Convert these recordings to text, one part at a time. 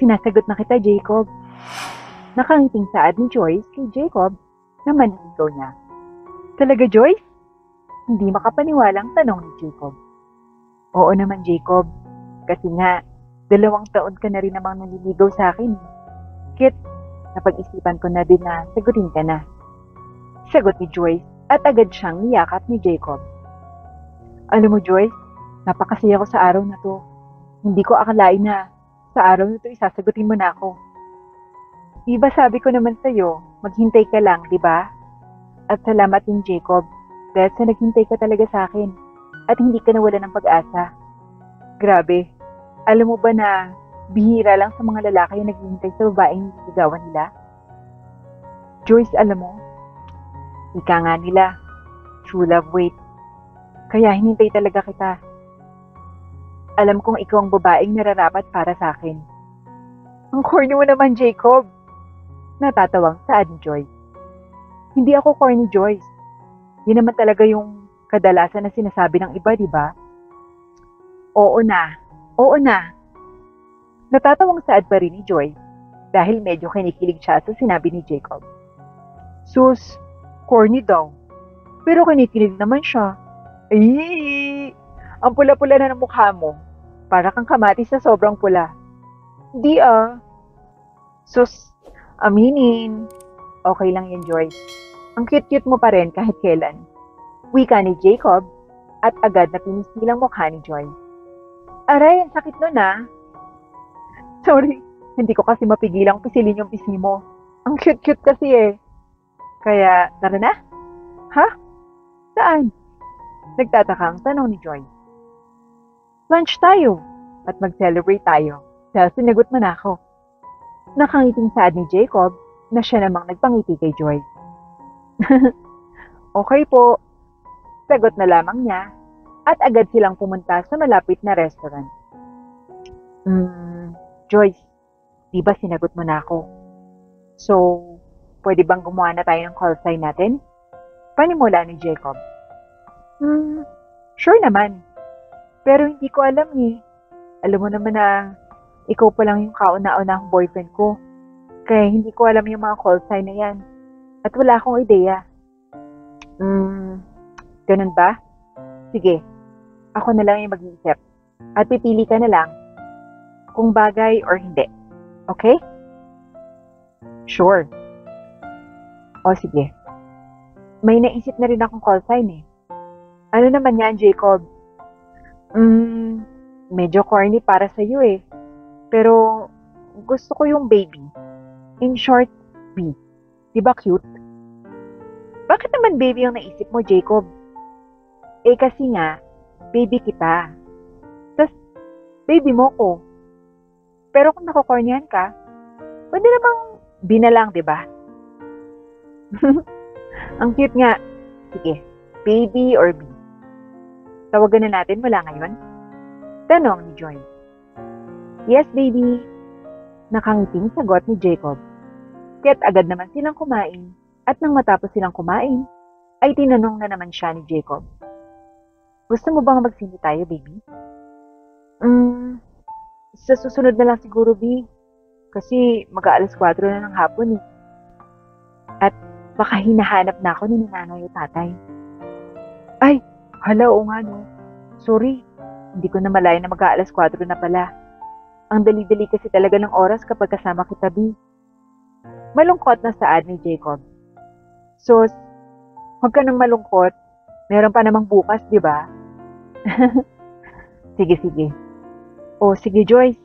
Sinasagot na kita, Jacob. Nakangiting saad ni Joyce kay Jacob na maniligaw niya. Talaga, Joyce? Hindi makapaniwalang tanong ni Jacob. Oo naman, Jacob. Kasi nga, 2 taon ka na rin namang naliligaw sa akin. Kit, napag-isipan ko na din na sagutin ka na. Sagot ni Joyce at agad siyang niyakap ni Jacob. Alam mo, Joyce, napakasaya ko sa araw na to. Hindi ko akalain na sa araw na to isasagutin mo na ako. Diba sabi ko naman sa'yo, maghintay ka lang, di ba? At salamat din, Jacob, dahil sa naghintay ka talaga sa akin at hindi ka nawala ng pag-asa. Grabe, alam mo ba na bihira lang sa mga lalaki yung naghihintay sa babaeng nililigawan nila? Joyce, alam mo, ika nga nila, true love wait. Kaya hinintay talaga kita. Alam kong ikaw ang babaeng nararapat para sa akin. Ang corny mo naman, Jacob. Natatawang saad ni Joyce. Hindi ako corny, Joyce. Yun naman talaga yung kadalasan na sinasabi ng iba, di ba? Oo na. Oo na. Natatawang saad pa rin ni Joyce dahil medyo kinikilig siya sa sinabi ni Jacob. Sus, corny daw. Pero kinikilig naman siya. Ay, ang pula-pula na ng mukha mo. Para kang kamatis na sobrang pula. Di Sus, aminin. Okay lang yan, Joyce. Ang cute-cute mo pa rin kahit kailan. Wika ni Jacob at agad na pinisilang mukha ni Joyce. Aray, ang sakit nun Sorry, hindi ko kasi mapigilang pisilin yung pisngi mo. Ang cute-cute kasi Kaya, tara na? Ha? Saan? Nagtatakang tanong ni Joyce. Lunch tayo at mag-celebrate tayo dahil sinagot mo na ako. Nakangiting saad ni Jacob na siya namang nagpangiti kay Joyce. Okay po. Sagot na lamang niya at agad silang pumunta sa malapit na restaurant. Joyce, di ba sinagot mo na ako? So, pwede bang gumawa na tayo ng call sign natin? Panimula ni Jacob. Sure naman. Pero hindi ko alam Alam mo naman na ikaw pa lang yung kauna-unahang boyfriend ko. Kaya hindi ko alam yung mga call sign na yan. At wala akong ideya. Ganun ba? Sige, ako na lang yung mag-iisip. At pipili ka na lang kung bagay or hindi. Okay? Sure. O sige. May naisip na rin akong call sign Ano naman yan, Jacob? Medyo corny para sa'yo Pero gusto ko yung baby. In short, B. Diba cute? Bakit naman baby ang naisip mo, Jacob? Kasi nga, baby kita. Tas, baby mo ko. Pero kung nakukornyan ka, pwede namang B na lang, diba? Ang cute nga. Sige, baby or B? Tawagan na natin mula ngayon? Tanong ni Joyce. Yes, baby. Nakangiting sagot ni Jacob. Kaya't agad naman silang kumain. At nang matapos silang kumain, ay tinanong na naman siya ni Jacob. Gusto mo bang magsindi tayo, baby? Sa susunod na lang siguro, B. Kasi mag-aalas 4 na ng hapon At baka hinahanap na ako ni nanay at tatay. Ay, hala, oo nga Sorry, hindi ko na malaya na mag-aalas 4 na pala. Ang dali-dali kasi talaga ng oras kapag kasama kita, B. Malungkot na saad ni Jacob. Sus, huwag ka nang malungkot. Meron pa namang bukas, di ba? Sige. O, sige, Joyce.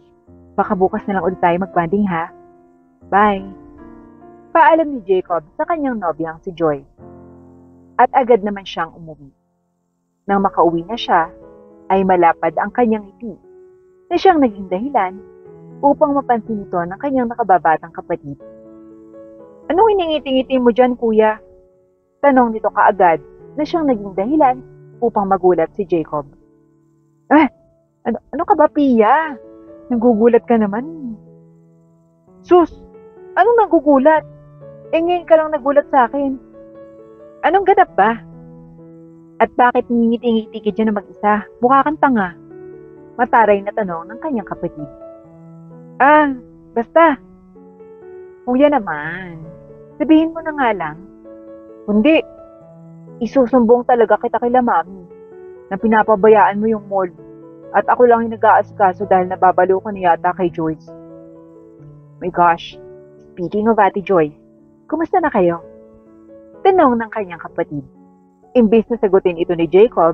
Baka bukas na lang ulit tayo mag-banding, ha? Bye. Paalam ni Jacob sa kanyang nobyang si Joyce. At agad naman siyang umuwi. Nang makauwi na siya, ay malapad ang kanyang ngiti na siyang naging dahilan upang mapansin ito ng kanyang nakababatang kapatid. Anong iningiti-ngiti mo dyan, kuya? Tanong nito kaagad na siyang naging dahilan upang magulat si Jacob. Ano ka ba, Pia? Nagugulat ka naman. Sus, anong nagugulat? Ngayon ka lang nagulat sa akin. Anong ganap ba? At bakit ngingiti-ngiti ka dyan na mag-isa? Mukha kang tanga. Mataray na tanong ng kanyang kapatid. Basta, kuya naman, sabihin mo na nga lang. Kundi, isusumbong talaga kita kila mami na pinapabayaan mo yung mall at ako lang yung nag-aasikaso dahil nababalo ko na yata kay Joyce. My gosh, speaking of Ate Joyce, kumusta na kayo? Tanong ng kanyang kapatid. Imbis na sagutin ito ni Jacob,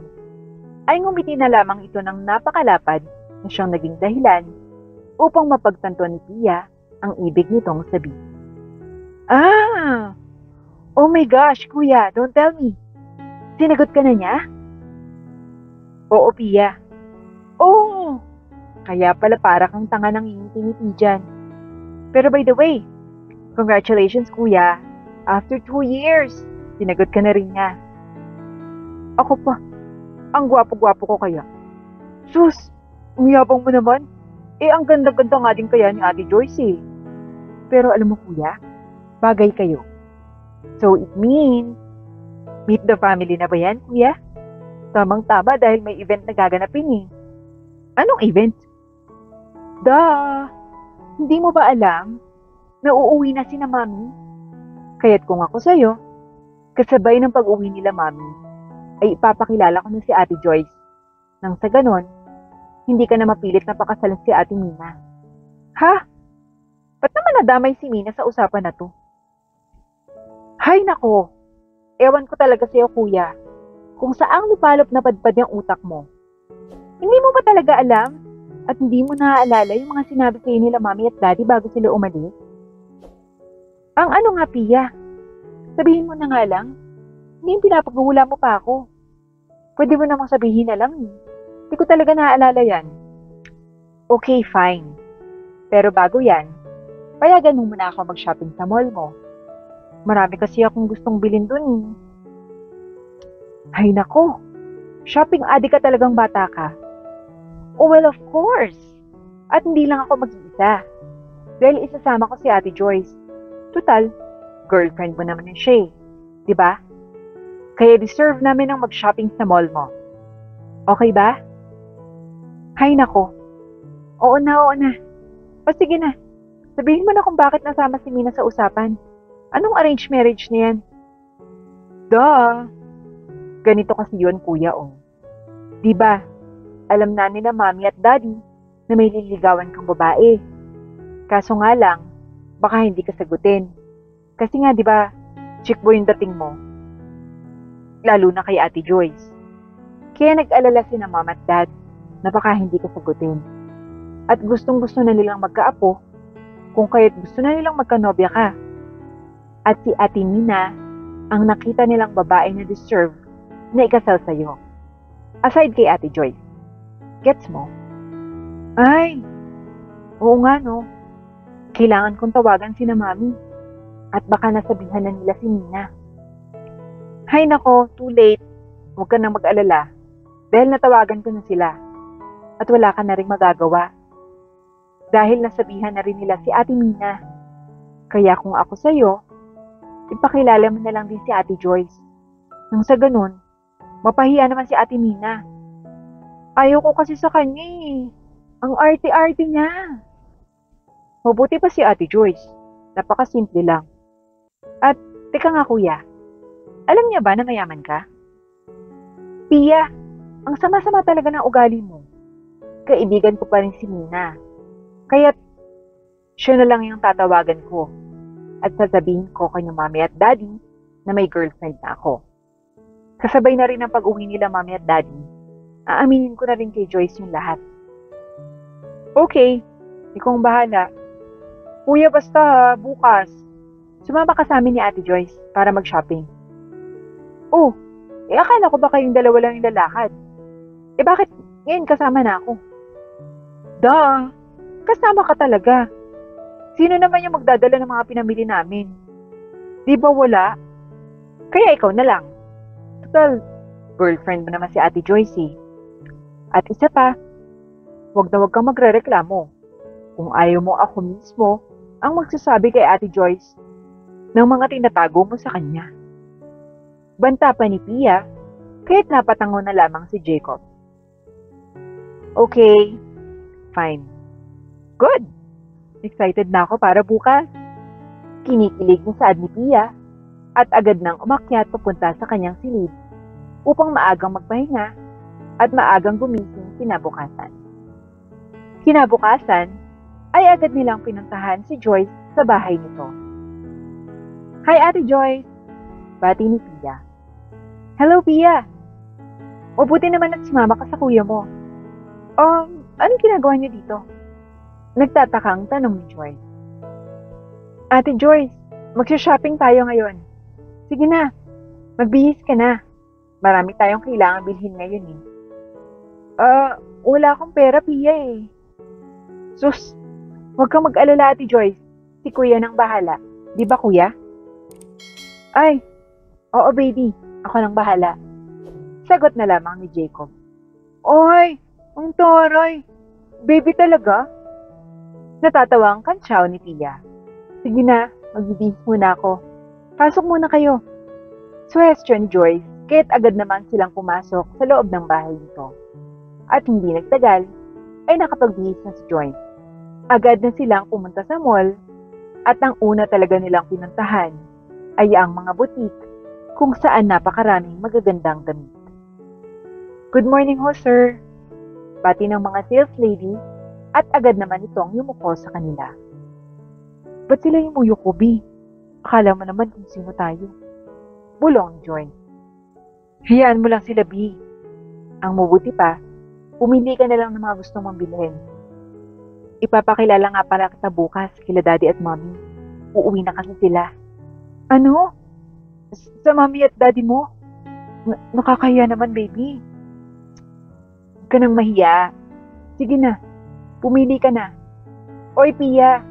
ay ngumiti na lamang ito ng napakalapad na siyang naging dahilan upang mapagtanto ni Pia ang ibig nitong sabihin. Ah! Oh my gosh, kuya, don't tell me. Sinagot ka na niya? Oo, Pia. Oh! Kaya pala para kang tanga ng ngiti-ngiti dyan. Pero by the way, congratulations kuya. After 2 years, sinagot ka na rin niya. Ako pa, ang gwapo-gwapo ko kaya. Sus, umiyabang mo naman. Ang ganda-ganda nga din kaya ni Ate Joyce eh. Pero alam mo kuya, bagay kayo. So it means, meet the family na ba yan kuya? Tamang-tama dahil may event na gaganapin eh. Anong event? Hindi mo ba alam na uuwi na sina mami? Kaya't kung ako sa'yo, kasabay ng pag-uwi nila mami, ay ipapakilala ko na si Ate Joyce. Nang sa ganon, hindi ka na mapilit na pakasalan si Ate Mina. Ha? Ba't naman nadamay si Mina sa usapan na to? Hay nako! Ewan ko talaga sa'yo kuya, kung saang lupalop na padpad yung utak mo. Hindi mo ba talaga alam at hindi mo naaalala yung mga sinabi sa'yo nila mami at daddy bago sila umalis? Ang ano nga Pia? Sabihin mo na nga lang, hindi yung pinapaghuhula mo pa ako. Pwede mo namang sabihin na lang. Hindi ko talaga naaalala yan. Okay, fine. Pero bago yan, payagan mo muna ako mag-shopping sa mall mo. Marami kasi akong gustong bilhin dun. Ay nako, shopping addict ka talagang bata ka. Oh well, of course. At hindi lang ako mag-iisa. Dahil isasama ko si Ate Joyce. Total, girlfriend mo naman siya eh. Diba? Kaya deserve namin ang mag-shopping sa mall mo. Okay ba? Hay nako. Oo na. O sige na. Sabihin mo na kung bakit nasama si Mina sa usapan. Anong arranged marriage na yan? Ganito kasi yun, kuya, oh. Diba, alam na nila mami at daddy na may liligawan kang babae. Kaso nga lang, baka hindi ka sagutin. Kasi nga, diba, chick boy yung dating mo. Lalo na kay Ate Joyce. Kaya nag-alala si na mama at dad na baka hindi ka sagutin. At gustong-gusto na nilang magkaapo kung kaya't gusto na nilang magkanobya ka. At si Ate Mina ang nakita nilang babae na deserve na ikasal sa'yo. Aside kay Ate Joyce. Gets mo? Ay, oo nga no. Kailangan kong tawagan si na mami. At baka nasabihan na nila si Mina. Hay nako, too late. Huwag ka nang mag-alala. Dahil natawagan ko na sila. At wala ka na rin magagawa. Dahil nasabihan na rin nila si Ate Mina. Kaya kung ako sa'yo, ipakilala mo na lang din si Ate Joyce. Nang sa ganun, mapahiya naman si Ate Mina. Ayaw ko kasi sa kanya eh. Ang arte-arte niya. Mabuti pa si Ate Joyce. Napakasimple lang. At, teka nga kuya, alam niya ba na mayaman ka? Pia, ang sama-sama talaga ng ugali mo. Kaibigan ko pa rin si Mina. Kaya't, siya na lang yung tatawagan ko. At sasabihin ko kay mami at daddy na may girlfriend na ako. Kasabay na rin ang pag-uwi nila mami at daddy. Aaminin ko na rin kay Joyce yung lahat. Okay, ikaw ang bahala. Kuya, basta bukas, sumama ka sa amin ni Ate Joyce para mag-shopping. Oh, akala ko ba kayong dalawa lang yung lalakad? Bakit ngayon kasama na ako? Kasama ka talaga. Sino naman yung magdadala ng mga pinamili namin? Di ba wala? Kaya ikaw na lang. Total, girlfriend mo naman si Ate Joyce eh. At isa pa, wag na wag kang magrereklamo. Kung ayaw mo ako mismo ang magsasabi kay Ate Joyce ng mga tinatago mo sa kanya. Banta pa ni Pia, kaya't napatango na lamang si Jacob. Okay, fine. Good. Excited na ako para bukas. Kinikilig ng saad ni Pia at agad nang umakyat papunta sa kanyang silid upang maagang magpahinga at maagang gumising kinabukasan. Kinabukasan ay agad nilang pinuntahan si Joyce sa bahay nito. Hi Ate Joyce! Bati ni Pia. Hello Pia! Mabuti naman at sumama ka sa kuya mo. Anong ginagawa niyo dito? Nagtatakang tanong ni Joyce. Ate Joyce, magsha-shopping tayo ngayon. Sige na, magbihis ka na. Marami tayong kailangang bilhin ngayon eh. Wala akong pera, Pia eh. Sus, huwag kang mag-alala Ate Joyce. Si kuya nang bahala. Di ba kuya? Ay, oo baby, ako nang bahala. Sagot na lamang ni Jacob. Oy, ang taray. Baby talaga? Natatawa ang kantsaw ni Pia. Sige na, magbibihis muna ako. Pasok muna kayo. Suwestyo ni Joyce, kaya't agad naman silang pumasok sa loob ng bahay nito. At hindi nagtagal, ay nakapagbihis na si Joyce. Agad na silang pumunta sa mall, at ang una talaga nilang pinuntahan ay ang mga butik kung saan napakaraming magagandang damit. Good morning ho, sir. Bati ng mga sales lady at agad naman itong yumuko sa kanila. Ba't sila yumuyuko, B? Akala mo naman kung sino tayo. Bulong ni Joyce. Hayaan mo lang sila, B. Ang mabuti pa, pumili ka na lang ng mga gusto mong bilhin. Ipapakilala nga pala kita bukas kila daddy at mommy. Uuwi na kasi sila. Ano? Sa mommy at daddy mo? Nakakahiya naman, baby. Huwag ka nang mahiya. Sige na, pumili ka na. Oy, Pia,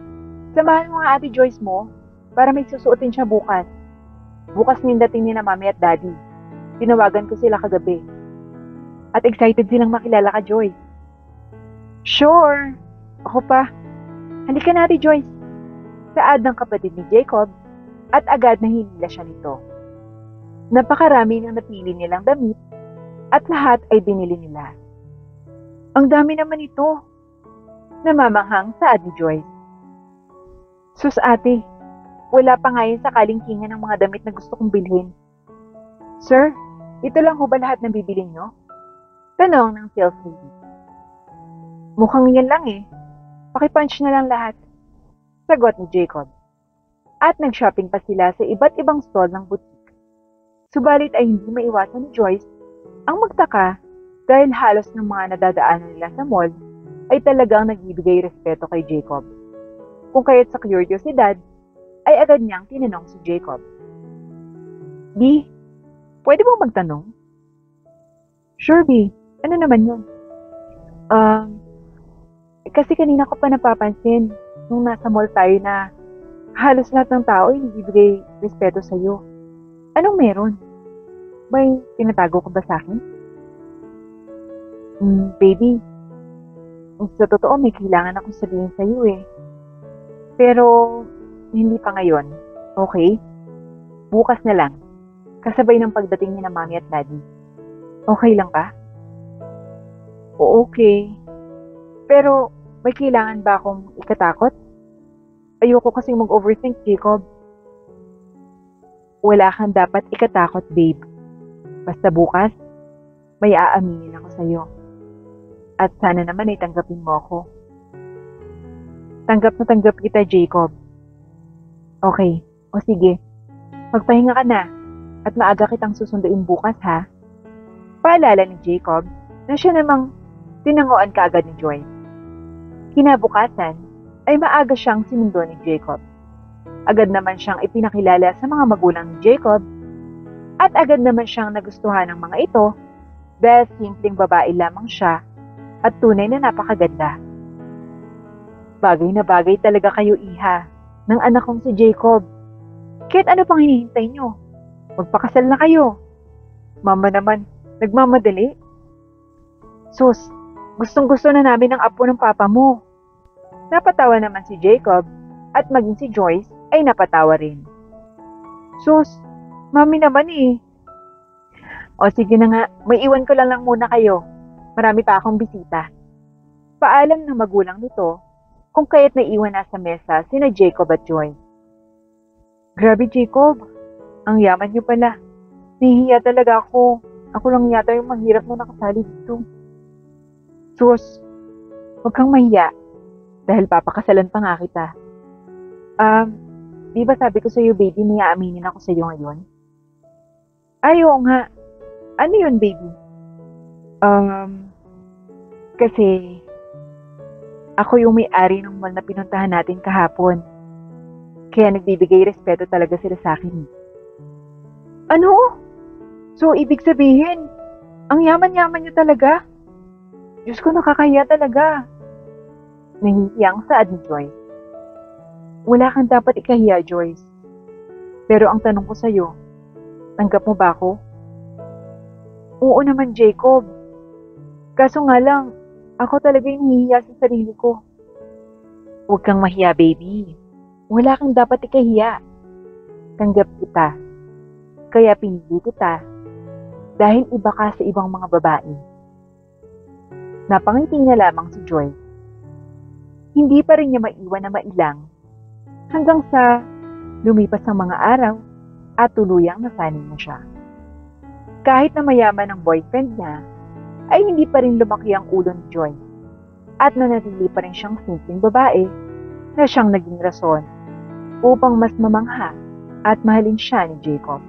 samahan mo nga Ate Joyce mo para may susuotin siya bukas. Bukas nindating niya na mami at daddy. Tinawagan ko sila kagabi. At excited silang makilala ka, Joyce. Sure. Ako pa. Halika na, Ate Joyce. Saad ng kapatid ni Jacob at agad na hinila siya nito. Napakarami ng napili nilang damit at lahat ay binili nila. Ang dami naman ito. Namamanghang saad ni Joyce. Sus ate, wala pa nga yun sa kalingkingan ng mga damit na gusto kong bilhin. Sir, ito lang ho ba lahat ng bibiling nyo? Tanong ng sales lady. Mukhang yan lang eh. Pakipunch na lang lahat. Sagot ni Jacob. At nag-shopping pa sila sa iba't ibang stall ng boutique. Subalit ay hindi maiwasan ni Joyce ang magtaka dahil halos ng mga nadadaanan nila sa mall ay talagang nagbibigay respeto kay Jacob. Kung kaya't sa kuryosidad, ay agad niyang tinanong si Jacob. B, pwede mo magtanong? Sure, B. Ano naman yun? Kasi kanina ko pa napapansin nung nasa mall tayo na halos lahat ng tao ay nagbibigay respeto sa'yo. Anong meron? May tinatago ko ba sa akin? Baby, sa totoo may kailangan akong sabihin sa'yo eh. Pero, hindi pa ngayon. Okay? Bukas na lang. Kasabay ng pagdating ni na mami at daddy. Okay lang ba? O okay. Pero, may kailangan ba akong ikatakot? Ayoko kasing mag-overthink, Jacob. Wala kang dapat ikatakot, babe. Basta bukas, may aaminin ako sa'yo. At sana naman ay tanggapin mo ako. Tanggap na tanggap kita, Jacob. Okay, o sige. Magpahinga ka na at maaga kitang susunduin bukas, ha? Paalala ni Jacob na siya namang tinanguan kaagad ni Joyce. Kinabukasan ay maaga siyang sinundo ni Jacob. Agad naman siyang ipinakilala sa mga magulang ni Jacob at agad naman siyang nagustuhan ng mga ito dahil simpleng babae lamang siya at tunay na napakaganda. Bagay na bagay talaga kayo, iha, ng anak kong si Jacob. Kahit ano pang hinihintay nyo? Magpakasal na kayo. Mama naman, nagmamadali. Sus, gustong-gusto na namin ang apo ng papa mo. Napatawa naman si Jacob at maging si Joyce ay napatawa rin. Sus, mami naman eh. O sige na nga, may iwan ko lang muna kayo. Marami pa akong bisita. Paalam ng magulang nito kung kaya't naiwan na sa mesa sina Jacob at Joy. Grabe, Jacob. Ang yaman niyo pala. Nahihiya talaga ako. Ako lang yata yung mahirap na nakasali dito. Sus, huwag kang mahiya. Dahil papakasalan pa nga kita. Di ba sabi ko sa'yo, baby, may aaminin ako sa'yo ngayon? Ay, oo nga. Ano yun, baby? Kasi ako yung may-ari ng mall na pinuntahan natin kahapon. Kaya nagbibigay respeto talaga sila sa akin. Ano? So, ibig sabihin, ang yaman-yaman niyo talaga? Diyos ko, nakakahiya talaga. Nahihiyang saad ni Joy. Wala kang dapat ikahiya, Joyce. Pero ang tanong ko sa'yo, tanggap mo ba ako? Oo naman, Jacob. Kaso nga lang, ako talaga yung nahihiya sa sarili ko. Huwag kang mahiya, baby. Wala kang dapat ikahiya. Tanggap kita. Kaya pinili kita. Dahil iba ka sa ibang mga babae. Napangiti niya lamang si Joy. Hindi pa rin niya maiwan na mailang hanggang sa lumipas ang mga araw at tuluyang nasanay na siya. Kahit na mayaman ang boyfriend niya, ay hindi pa rin lumaki ang ulo ni Joy at nanatili pa rin siyang simpleng babae na siyang naging rason upang mas mamangha at mahalin siya ni Jacob.